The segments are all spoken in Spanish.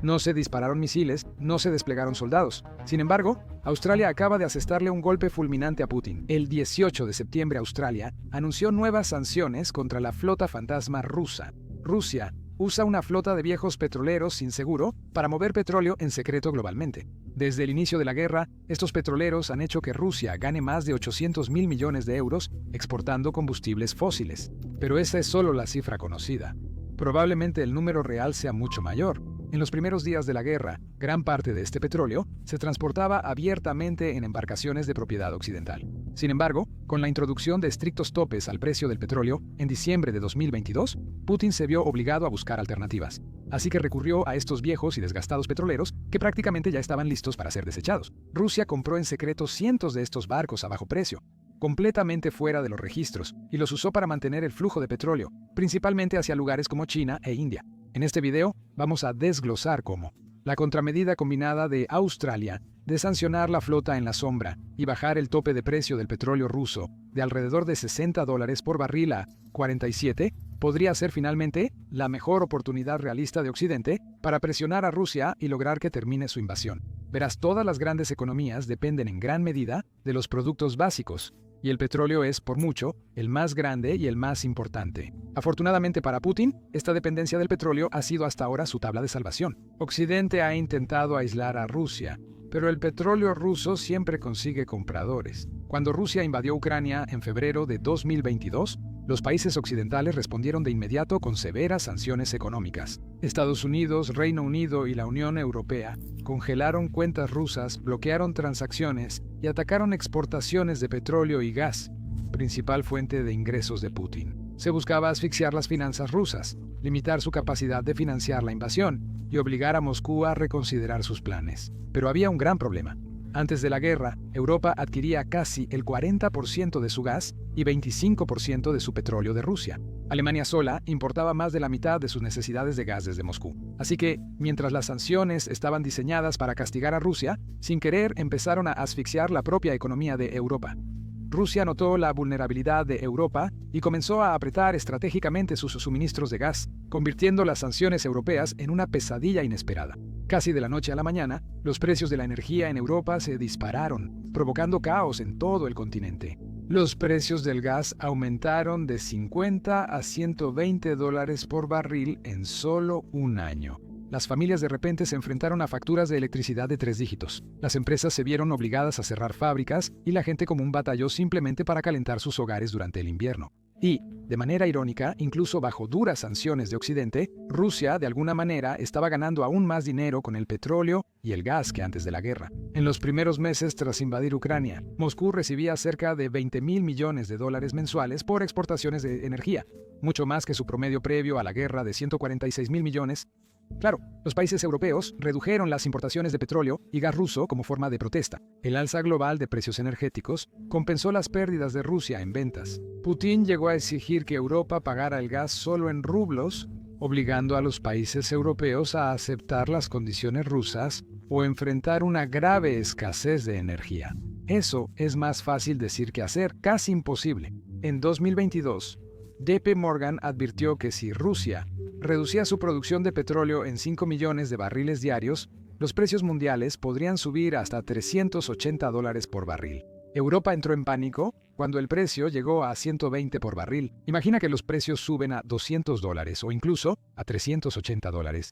No se dispararon misiles, no se desplegaron soldados. Sin embargo, Australia acaba de asestarle un golpe fulminante a Putin. El 18 de septiembre, Australia anunció nuevas sanciones contra la flota fantasma rusa. Rusia usa una flota de viejos petroleros sin seguro para mover petróleo en secreto globalmente. Desde el inicio de la guerra, estos petroleros han hecho que Rusia gane más de 800.000 millones de euros exportando combustibles fósiles. Pero esa es solo la cifra conocida. Probablemente el número real sea mucho mayor. En los primeros días de la guerra, gran parte de este petróleo se transportaba abiertamente en embarcaciones de propiedad occidental. Sin embargo, con la introducción de estrictos topes al precio del petróleo en diciembre de 2022, Putin se vio obligado a buscar alternativas. Así que recurrió a estos viejos y desgastados petroleros que prácticamente ya estaban listos para ser desechados. Rusia compró en secreto cientos de estos barcos a bajo precio, completamente fuera de los registros, y los usó para mantener el flujo de petróleo, principalmente hacia lugares como China e India. En este video vamos a desglosar cómo la contramedida combinada de Australia de sancionar la flota en la sombra y bajar el tope de precio del petróleo ruso de alrededor de $60 por barril a 47 podría ser finalmente la mejor oportunidad realista de Occidente para presionar a Rusia y lograr que termine su invasión. Verás, todas las grandes economías dependen en gran medida de los productos básicos, y el petróleo es, por mucho, el más grande y el más importante. Afortunadamente para Putin, esta dependencia del petróleo ha sido hasta ahora su tabla de salvación. Occidente ha intentado aislar a Rusia, pero el petróleo ruso siempre consigue compradores. Cuando Rusia invadió Ucrania en febrero de 2022, los países occidentales respondieron de inmediato con severas sanciones económicas. Estados Unidos, Reino Unido y la Unión Europea congelaron cuentas rusas, bloquearon transacciones y atacaron exportaciones de petróleo y gas, principal fuente de ingresos de Putin. Se buscaba asfixiar las finanzas rusas, limitar su capacidad de financiar la invasión y obligar a Moscú a reconsiderar sus planes. Pero había un gran problema. Antes de la guerra, Europa adquiría casi el 40% de su gas y 25% de su petróleo de Rusia. Alemania sola importaba más de la mitad de sus necesidades de gas desde Moscú. Así que, mientras las sanciones estaban diseñadas para castigar a Rusia, sin querer empezaron a asfixiar la propia economía de Europa. Rusia notó la vulnerabilidad de Europa y comenzó a apretar estratégicamente sus suministros de gas, convirtiendo las sanciones europeas en una pesadilla inesperada. Casi de la noche a la mañana, los precios de la energía en Europa se dispararon, provocando caos en todo el continente. Los precios del gas aumentaron de 50 a $120 por barril en solo un año. Las familias de repente se enfrentaron a facturas de electricidad de 3 dígitos. Las empresas se vieron obligadas a cerrar fábricas y la gente común batalló simplemente para calentar sus hogares durante el invierno. Y, de manera irónica, incluso bajo duras sanciones de Occidente, Rusia, de alguna manera, estaba ganando aún más dinero con el petróleo y el gas que antes de la guerra. En los primeros meses tras invadir Ucrania, Moscú recibía cerca de $20.000 millones mensuales por exportaciones de energía, mucho más que su promedio previo a la guerra de $146.000 millones. Claro, los países europeos redujeron las importaciones de petróleo y gas ruso como forma de protesta. El alza global de precios energéticos compensó las pérdidas de Rusia en ventas. Putin llegó a exigir que Europa pagara el gas solo en rublos, obligando a los países europeos a aceptar las condiciones rusas o enfrentar una grave escasez de energía. Eso es más fácil decir que hacer, casi imposible. En 2022, JP Morgan advirtió que si Rusia reducía su producción de petróleo en 5 millones de barriles diarios, los precios mundiales podrían subir hasta $380 por barril. Europa entró en pánico cuando el precio llegó a 120 por barril. Imagina que los precios suben a $200 o incluso a $380.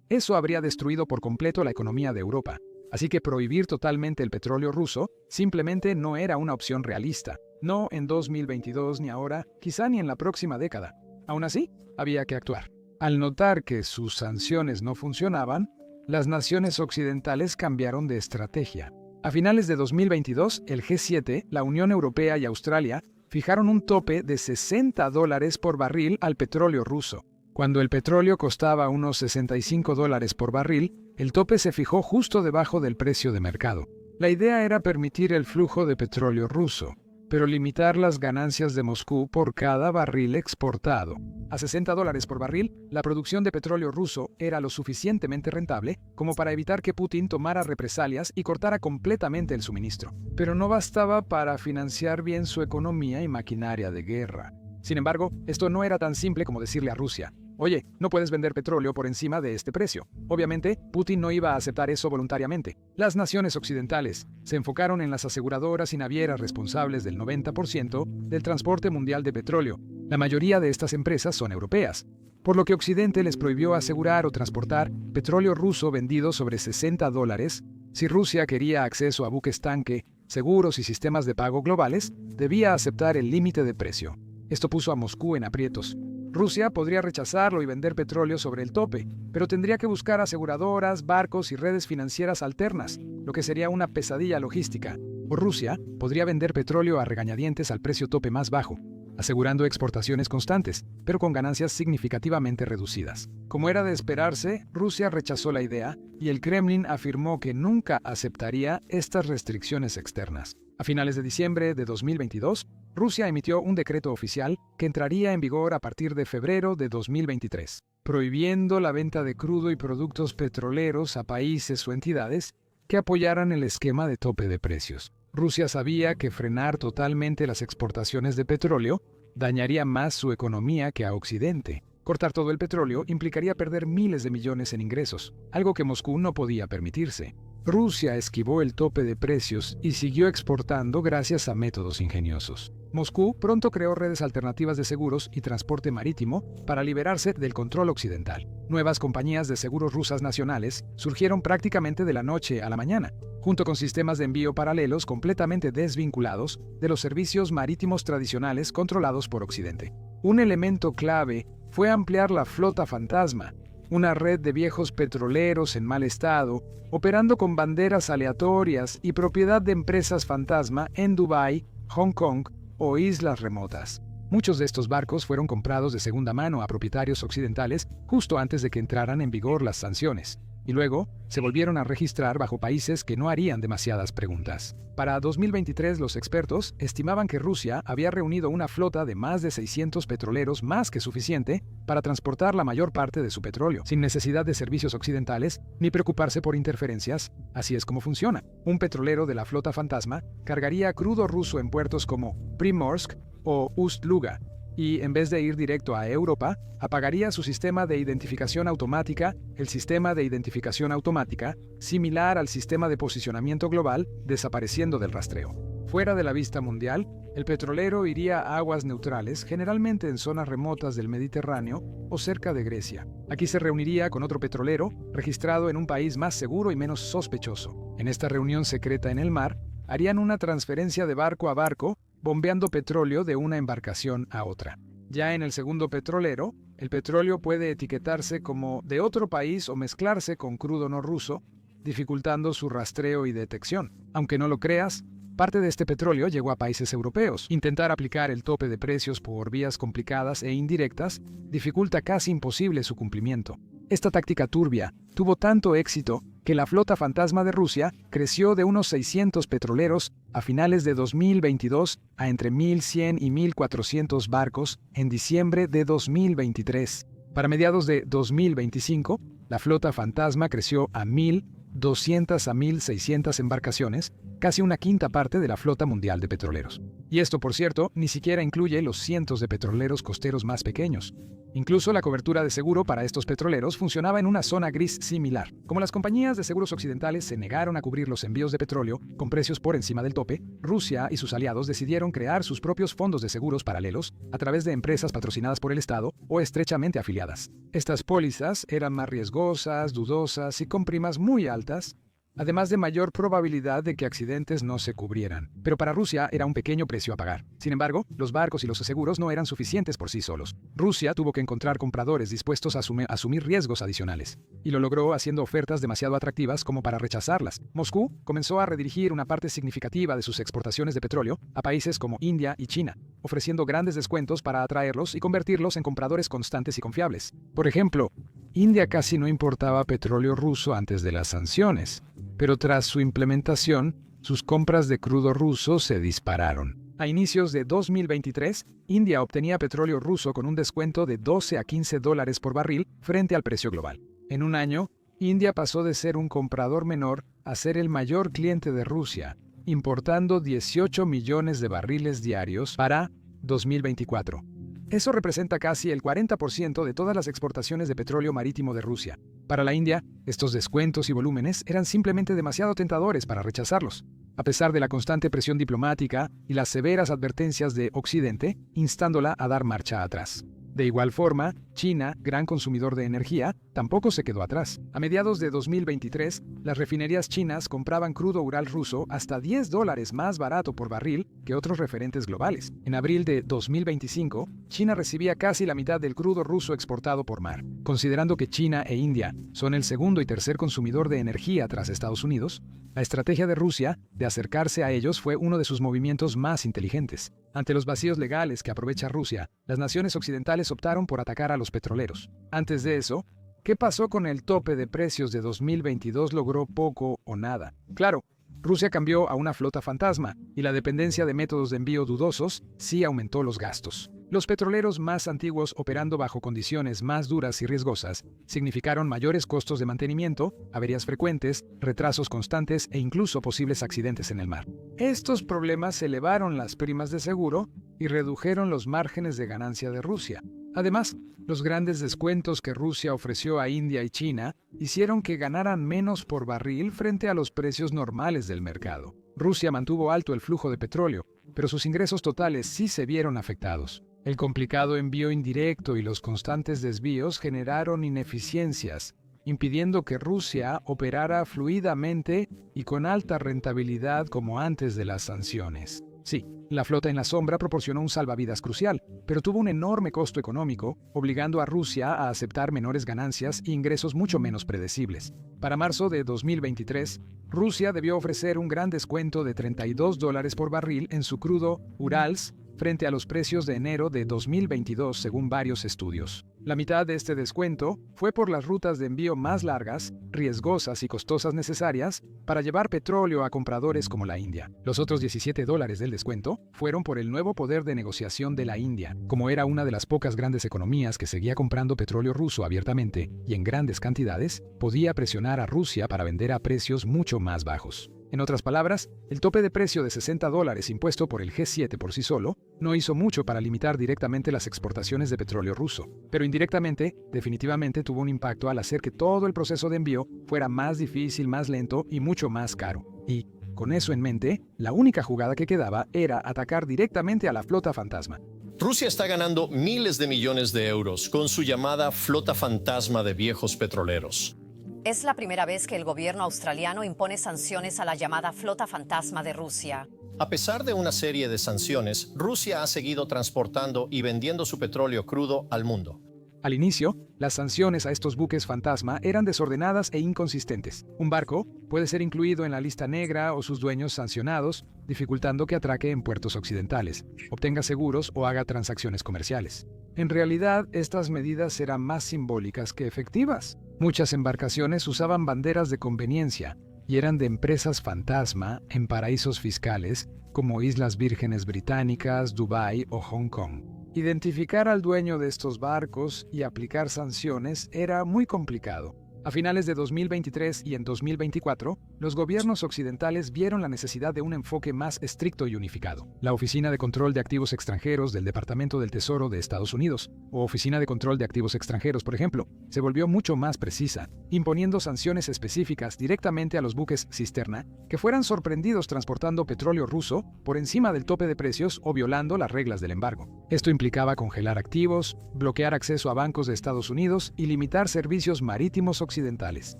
Eso habría destruido por completo la economía de Europa. Así que prohibir totalmente el petróleo ruso simplemente no era una opción realista. No en 2022 ni ahora, quizá ni en la próxima década. Aún así, había que actuar. Al notar que sus sanciones no funcionaban, las naciones occidentales cambiaron de estrategia. A finales de 2022, el G7, la Unión Europea y Australia fijaron un tope de $60 por barril al petróleo ruso. Cuando el petróleo costaba unos $65 por barril, el tope se fijó justo debajo del precio de mercado. La idea era permitir el flujo de petróleo ruso, pero limitar las ganancias de Moscú por cada barril exportado. A $60 por barril, la producción de petróleo ruso era lo suficientemente rentable como para evitar que Putin tomara represalias y cortara completamente el suministro. Pero no bastaba para financiar bien su economía y maquinaria de guerra. Sin embargo, esto no era tan simple como decirle a Rusia: oye, no puedes vender petróleo por encima de este precio. Obviamente, Putin no iba a aceptar eso voluntariamente. Las naciones occidentales se enfocaron en las aseguradoras y navieras responsables del 90% del transporte mundial de petróleo. La mayoría de estas empresas son europeas, por lo que Occidente les prohibió asegurar o transportar petróleo ruso vendido sobre $60. Si Rusia quería acceso a buques tanque, seguros y sistemas de pago globales, debía aceptar el límite de precio. Esto puso a Moscú en aprietos. Rusia podría rechazarlo y vender petróleo sobre el tope, pero tendría que buscar aseguradoras, barcos y redes financieras alternas, lo que sería una pesadilla logística. O Rusia podría vender petróleo a regañadientes al precio tope más bajo, asegurando exportaciones constantes, pero con ganancias significativamente reducidas. Como era de esperarse, Rusia rechazó la idea y el Kremlin afirmó que nunca aceptaría estas restricciones externas. A finales de diciembre de 2022, Rusia emitió un decreto oficial que entraría en vigor a partir de febrero de 2023, prohibiendo la venta de crudo y productos petroleros a países o entidades que apoyaran el esquema de tope de precios. Rusia sabía que frenar totalmente las exportaciones de petróleo dañaría más su economía que a Occidente. Cortar todo el petróleo implicaría perder miles de millones en ingresos, algo que Moscú no podía permitirse. Rusia esquivó el tope de precios y siguió exportando gracias a métodos ingeniosos. Moscú pronto creó redes alternativas de seguros y transporte marítimo para liberarse del control occidental. Nuevas compañías de seguros rusas nacionales surgieron prácticamente de la noche a la mañana, junto con sistemas de envío paralelos completamente desvinculados de los servicios marítimos tradicionales controlados por Occidente. Un elemento clave fue ampliar la flota fantasma, una red de viejos petroleros en mal estado, operando con banderas aleatorias y propiedad de empresas fantasma en Dubái, Hong Kong o islas remotas. Muchos de estos barcos fueron comprados de segunda mano a propietarios occidentales justo antes de que entraran en vigor las sanciones, y luego se volvieron a registrar bajo países que no harían demasiadas preguntas. Para 2023, los expertos estimaban que Rusia había reunido una flota de más de 600 petroleros más que suficiente para transportar la mayor parte de su petróleo, sin necesidad de servicios occidentales ni preocuparse por interferencias. Así es como funciona. Un petrolero de la flota fantasma cargaría crudo ruso en puertos como Primorsk o Ust-Luga, y en vez de ir directo a Europa, apagaría su sistema de identificación automática, el sistema de identificación automática, similar al sistema de posicionamiento global, desapareciendo del rastreo. Fuera de la vista mundial, el petrolero iría a aguas neutrales, generalmente en zonas remotas del Mediterráneo o cerca de Grecia. Aquí se reuniría con otro petrolero, registrado en un país más seguro y menos sospechoso. En esta reunión secreta en el mar, harían una transferencia de barco a barco, bombeando petróleo de una embarcación a otra. Ya en el segundo petrolero, el petróleo puede etiquetarse como de otro país o mezclarse con crudo no ruso, dificultando su rastreo y detección. Aunque no lo creas, parte de este petróleo llegó a países europeos. Intentar aplicar el tope de precios por vías complicadas e indirectas dificulta casi imposible su cumplimiento. Esta táctica turbia tuvo tanto éxito que la flota fantasma de Rusia creció de unos 600 petroleros a finales de 2022 a entre 1.100 y 1.400 barcos en diciembre de 2023. Para mediados de 2025, la flota fantasma creció a 1.200 a 1.600 embarcaciones, casi una quinta parte de la flota mundial de petroleros. Y esto, por cierto, ni siquiera incluye los cientos de petroleros costeros más pequeños. Incluso la cobertura de seguro para estos petroleros funcionaba en una zona gris similar. Como las compañías de seguros occidentales se negaron a cubrir los envíos de petróleo con precios por encima del tope, Rusia y sus aliados decidieron crear sus propios fondos de seguros paralelos a través de empresas patrocinadas por el Estado o estrechamente afiliadas. Estas pólizas eran más riesgosas, dudosas y con primas muy altas, además de mayor probabilidad de que accidentes no se cubrieran. Pero para Rusia era un pequeño precio a pagar. Sin embargo, los barcos y los seguros no eran suficientes por sí solos. Rusia tuvo que encontrar compradores dispuestos a asumir riesgos adicionales. Y lo logró haciendo ofertas demasiado atractivas como para rechazarlas. Moscú comenzó a redirigir una parte significativa de sus exportaciones de petróleo a países como India y China, ofreciendo grandes descuentos para atraerlos y convertirlos en compradores constantes y confiables. Por ejemplo, India casi no importaba petróleo ruso antes de las sanciones, pero tras su implementación, sus compras de crudo ruso se dispararon. A inicios de 2023, India obtenía petróleo ruso con un descuento de 12 a 15 dólares por barril frente al precio global. En un año, India pasó de ser un comprador menor a ser el mayor cliente de Rusia, importando 18 millones de barriles diarios para 2024. Eso representa casi el 40% de todas las exportaciones de petróleo marítimo de Rusia. Para la India, estos descuentos y volúmenes eran simplemente demasiado tentadores para rechazarlos, a pesar de la constante presión diplomática y las severas advertencias de Occidente, instándola a dar marcha atrás. De igual forma, China, gran consumidor de energía, tampoco se quedó atrás. A mediados de 2023, las refinerías chinas compraban crudo Ural ruso hasta $10 más barato por barril que otros referentes globales. En abril de 2025, China recibía casi la mitad del crudo ruso exportado por mar. Considerando que China e India son el segundo y tercer consumidor de energía tras Estados Unidos, la estrategia de Rusia de acercarse a ellos fue uno de sus movimientos más inteligentes. Ante los vacíos legales que aprovecha Rusia, las naciones occidentales optaron por atacar a los petroleros. Antes de eso, ¿qué pasó con el tope de precios de 2022? Logró poco o nada. Claro, Rusia cambió a una flota fantasma y la dependencia de métodos de envío dudosos sí aumentó los gastos. Los petroleros más antiguos operando bajo condiciones más duras y riesgosas significaron mayores costos de mantenimiento, averías frecuentes, retrasos constantes e incluso posibles accidentes en el mar. Estos problemas elevaron las primas de seguro y redujeron los márgenes de ganancia de Rusia. Además, los grandes descuentos que Rusia ofreció a India y China hicieron que ganaran menos por barril frente a los precios normales del mercado. Rusia mantuvo alto el flujo de petróleo, pero sus ingresos totales sí se vieron afectados. El complicado envío indirecto y los constantes desvíos generaron ineficiencias, impidiendo que Rusia operara fluidamente y con alta rentabilidad como antes de las sanciones. Sí, la flota en la sombra proporcionó un salvavidas crucial, pero tuvo un enorme costo económico, obligando a Rusia a aceptar menores ganancias e ingresos mucho menos predecibles. Para marzo de 2023, Rusia debió ofrecer un gran descuento de $32 por barril en su crudo Urals, frente a los precios de enero de 2022 según varios estudios. La mitad de este descuento fue por las rutas de envío más largas, riesgosas y costosas necesarias para llevar petróleo a compradores como la India. Los otros $17 del descuento fueron por el nuevo poder de negociación de la India. Como era una de las pocas grandes economías que seguía comprando petróleo ruso abiertamente y en grandes cantidades, podía presionar a Rusia para vender a precios mucho más bajos. En otras palabras, el tope de precio de $60 impuesto por el G7 por sí solo no hizo mucho para limitar directamente las exportaciones de petróleo ruso, pero indirectamente, definitivamente tuvo un impacto al hacer que todo el proceso de envío fuera más difícil, más lento y mucho más caro. Y, con eso en mente, la única jugada que quedaba era atacar directamente a la flota fantasma. Rusia está ganando miles de millones de euros con su llamada flota fantasma de viejos petroleros. Es la primera vez que el gobierno australiano impone sanciones a la llamada flota fantasma de Rusia. A pesar de una serie de sanciones, Rusia ha seguido transportando y vendiendo su petróleo crudo al mundo. Al inicio, las sanciones a estos buques fantasma eran desordenadas e inconsistentes. Un barco puede ser incluido en la lista negra o sus dueños sancionados, dificultando que atraque en puertos occidentales, obtenga seguros o haga transacciones comerciales. En realidad, estas medidas eran más simbólicas que efectivas. Muchas embarcaciones usaban banderas de conveniencia y eran de empresas fantasma en paraísos fiscales como Islas Vírgenes Británicas, Dubái o Hong Kong. Identificar al dueño de estos barcos y aplicar sanciones era muy complicado. A finales de 2023 y en 2024, los gobiernos occidentales vieron la necesidad de un enfoque más estricto y unificado. La Oficina de Control de Activos Extranjeros del Departamento del Tesoro de Estados Unidos, o Oficina de Control de Activos Extranjeros, por ejemplo, se volvió mucho más precisa, imponiendo sanciones específicas directamente a los buques cisterna que fueran sorprendidos transportando petróleo ruso por encima del tope de precios o violando las reglas del embargo. Esto implicaba congelar activos, bloquear acceso a bancos de Estados Unidos y limitar servicios marítimos occidentales.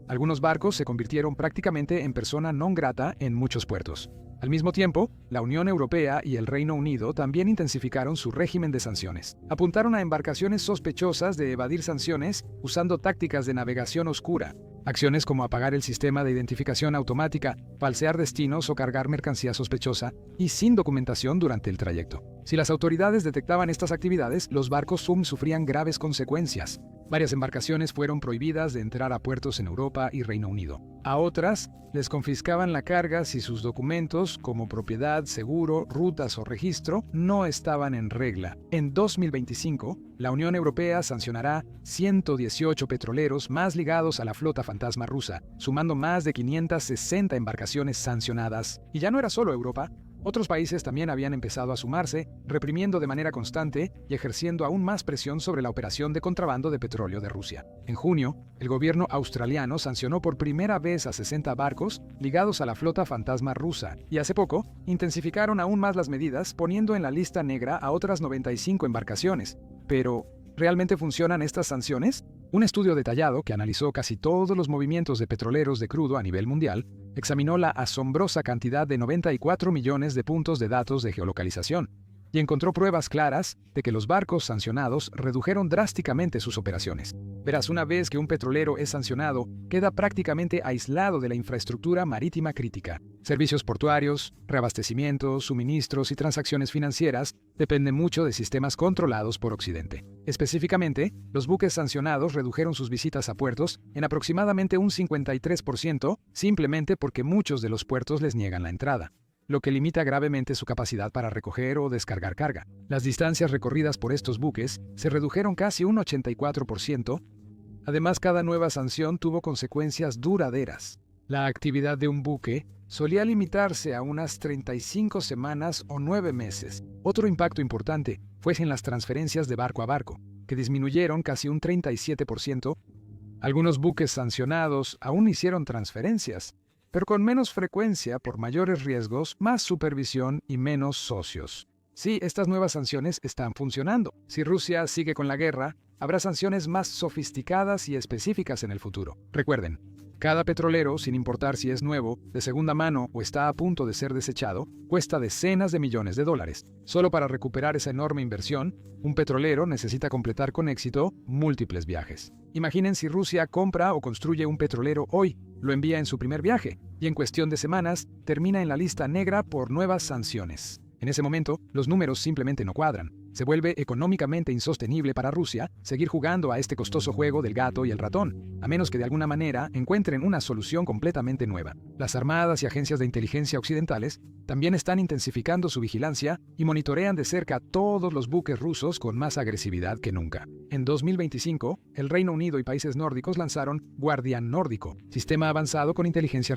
Algunos barcos se convirtieron prácticamente en persona non grata en muchos puertos. Al mismo tiempo, la Unión Europea y el Reino Unido también intensificaron su régimen de sanciones. Apuntaron a embarcaciones sospechosas de evadir sanciones usando tácticas de navegación oscura. Acciones como apagar el sistema de identificación automática, falsear destinos o cargar mercancía sospechosa y sin documentación durante el trayecto. Si las autoridades detectaban estas actividades, los barcos sufrían graves consecuencias. Varias embarcaciones fueron prohibidas de entrar a puertos en Europa y Reino Unido. A otras, les confiscaban la carga si sus documentos, como propiedad, seguro, rutas o registro, no estaban en regla. En 2025, la Unión Europea sancionará 118 petroleros más ligados a la flota fantasma rusa, sumando más de 560 embarcaciones sancionadas. Y ya no era solo Europa. Otros países también habían empezado a sumarse, reprimiendo de manera constante y ejerciendo aún más presión sobre la operación de contrabando de petróleo de Rusia. En junio, el gobierno australiano sancionó por primera vez a 60 barcos ligados a la flota fantasma rusa, y hace poco intensificaron aún más las medidas, poniendo en la lista negra a otras 95 embarcaciones. Pero, ¿realmente funcionan estas sanciones? Un estudio detallado que analizó casi todos los movimientos de petroleros de crudo a nivel mundial examinó la asombrosa cantidad de 94 millones de puntos de datos de geolocalización y encontró pruebas claras de que los barcos sancionados redujeron drásticamente sus operaciones. Verás, una vez que un petrolero es sancionado, queda prácticamente aislado de la infraestructura marítima crítica. Servicios portuarios, reabastecimientos, suministros y transacciones financieras dependen mucho de sistemas controlados por Occidente. Específicamente, los buques sancionados redujeron sus visitas a puertos en aproximadamente un 53%, simplemente porque muchos de los puertos les niegan la entrada, lo que limita gravemente su capacidad para recoger o descargar carga. Las distancias recorridas por estos buques se redujeron casi un 84%. Además, cada nueva sanción tuvo consecuencias duraderas. La actividad de un buque solía limitarse a unas 35 semanas o 9 meses. Otro impacto importante fue en las transferencias de barco a barco, que disminuyeron casi un 37%. Algunos buques sancionados aún hicieron transferencias, pero con menos frecuencia por mayores riesgos, más supervisión y menos socios. Sí, estas nuevas sanciones están funcionando. Si Rusia sigue con la guerra, habrá sanciones más sofisticadas y específicas en el futuro. Recuerden, cada petrolero, sin importar si es nuevo, de segunda mano o está a punto de ser desechado, cuesta decenas de millones de dólares. Solo para recuperar esa enorme inversión, un petrolero necesita completar con éxito múltiples viajes. Imaginen si Rusia compra o construye un petrolero hoy, lo envía en su primer viaje, y en cuestión de semanas termina en la lista negra por nuevas sanciones. En ese momento, los números simplemente no cuadran. Se vuelve económicamente insostenible para Rusia seguir jugando a este costoso juego del gato y el ratón, a menos que de alguna manera encuentren una solución completamente nueva. Las armadas y agencias de inteligencia occidentales también están intensificando su vigilancia y monitorean de cerca todos los buques rusos con más agresividad que nunca. En 2025, el Reino Unido y países nórdicos lanzaron Guardián Nórdico, sistema avanzado con inteligencia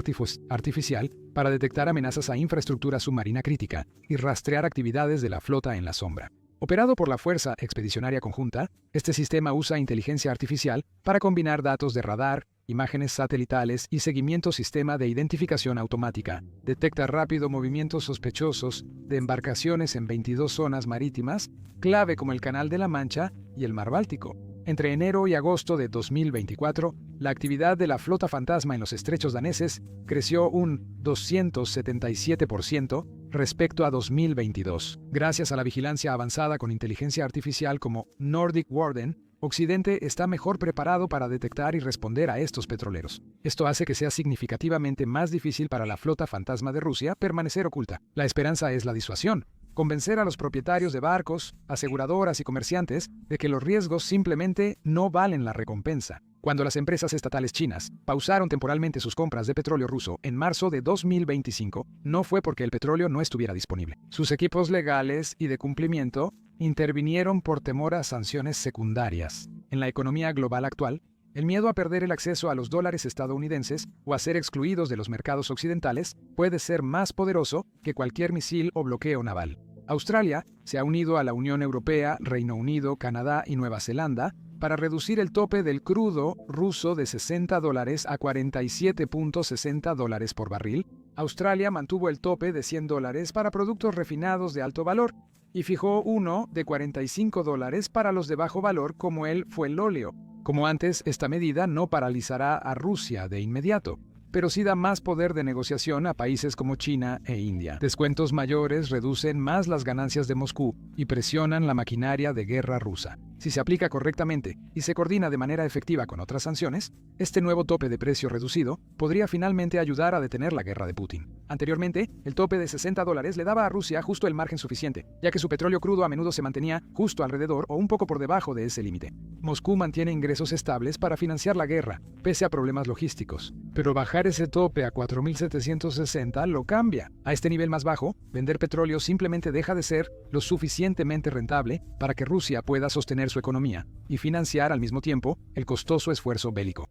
artificial para detectar amenazas a infraestructura submarina crítica y rastrear actividades de la flota en la sombra. Operado por la Fuerza Expedicionaria Conjunta, este sistema usa inteligencia artificial para combinar datos de radar, imágenes satelitales y seguimiento sistema de identificación automática. Detecta rápido movimientos sospechosos de embarcaciones en 22 zonas marítimas, clave como el Canal de la Mancha y el Mar Báltico. Entre enero y agosto de 2024, la actividad de la flota fantasma en los estrechos daneses creció un 277% respecto a 2022. Gracias a la vigilancia avanzada con inteligencia artificial como Nordic Warden, Occidente está mejor preparado para detectar y responder a estos petroleros. Esto hace que sea significativamente más difícil para la flota fantasma de Rusia permanecer oculta. La esperanza es la disuasión. Convencer a los propietarios de barcos, aseguradoras y comerciantes de que los riesgos simplemente no valen la recompensa. Cuando las empresas estatales chinas pausaron temporalmente sus compras de petróleo ruso en marzo de 2025, no fue porque el petróleo no estuviera disponible. Sus equipos legales y de cumplimiento intervinieron por temor a sanciones secundarias. En la economía global actual, el miedo a perder el acceso a los dólares estadounidenses o a ser excluidos de los mercados occidentales puede ser más poderoso que cualquier misil o bloqueo naval. Australia se ha unido a la Unión Europea, Reino Unido, Canadá y Nueva Zelanda para reducir el tope del crudo ruso de $60 a $47.60 por barril. Australia mantuvo el tope de $100 para productos refinados de alto valor y fijó uno de $45 para los de bajo valor como el fuelóleo. Como antes, esta medida no paralizará a Rusia de inmediato, pero sí da más poder de negociación a países como China e India. Descuentos mayores reducen más las ganancias de Moscú y presionan la maquinaria de guerra rusa. Si se aplica correctamente y se coordina de manera efectiva con otras sanciones, este nuevo tope de precio reducido podría finalmente ayudar a detener la guerra de Putin. Anteriormente, el tope de $60 le daba a Rusia justo el margen suficiente, ya que su petróleo crudo a menudo se mantenía justo alrededor o un poco por debajo de ese límite. Moscú mantiene ingresos estables para financiar la guerra, pese a problemas logísticos. Pero bajar ese tope a 4.760 lo cambia. A este nivel más bajo, vender petróleo simplemente deja de ser lo suficientemente rentable para que Rusia pueda sostener su economía y financiar al mismo tiempo el costoso esfuerzo bélico.